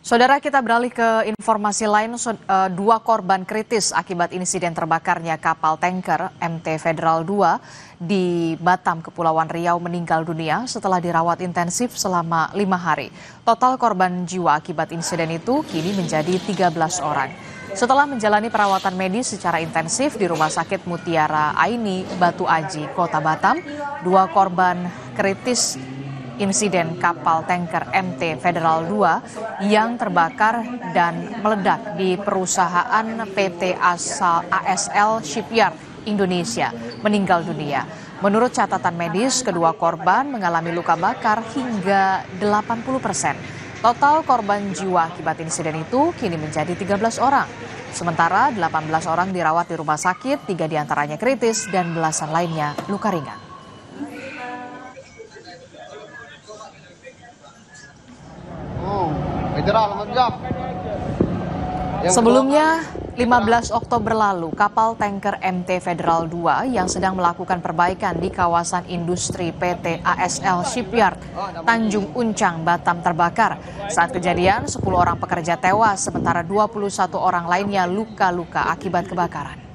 Saudara, kita beralih ke informasi lain. Dua korban kritis akibat insiden terbakarnya kapal tanker MT Federal 2 di Batam, Kepulauan Riau meninggal dunia setelah dirawat intensif selama 5 hari. Total korban jiwa akibat insiden itu kini menjadi 13 orang. Setelah menjalani perawatan medis secara intensif di Rumah Sakit Mutiara Aini, Batu Aji, Kota Batam, dua korban kritis insiden kapal tanker MT Federal 2 yang terbakar dan meledak di perusahaan PT ASL Shipyard Indonesia meninggal dunia. Menurut catatan medis, kedua korban mengalami luka bakar hingga 80%. Total korban jiwa akibat insiden itu kini menjadi 13 orang. Sementara 18 orang dirawat di rumah sakit, 3 diantaranya kritis dan belasan lainnya luka ringan. Sebelumnya, 15 Oktober lalu, kapal tanker MT Federal 2 yang sedang melakukan perbaikan di kawasan industri PT ASL Shipyard, Tanjung Uncang, Batam terbakar. Saat kejadian, 10 orang pekerja tewas, sementara 21 orang lainnya luka-luka akibat kebakaran.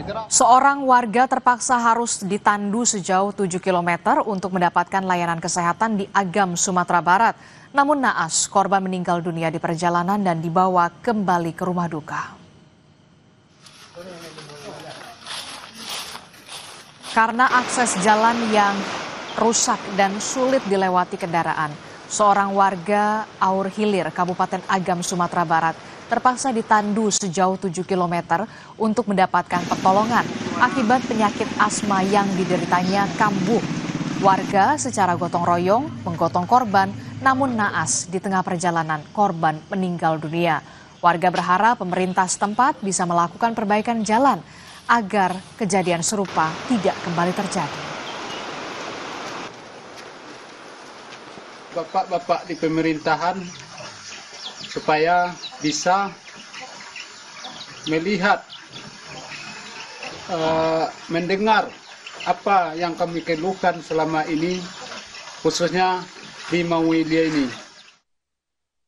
Seorang warga terpaksa harus ditandu sejauh 7 km untuk mendapatkan layanan kesehatan di Agam, Sumatera Barat. Namun naas, korban meninggal dunia di perjalanan dan dibawa kembali ke rumah duka. Karena akses jalan yang rusak dan sulit dilewati kendaraan, seorang warga Aur Hilir, Kabupaten Agam, Sumatera Barat, terpaksa ditandu sejauh 7 km untuk mendapatkan pertolongan akibat penyakit asma yang dideritanya kambuh. Warga secara gotong royong menggotong korban, namun naas di tengah perjalanan korban meninggal dunia. Warga berharap pemerintah setempat bisa melakukan perbaikan jalan agar kejadian serupa tidak kembali terjadi. Bapak-bapak di pemerintahan supaya bisa melihat, mendengar apa yang kami keluhkan selama ini, khususnya di Mauilia ini.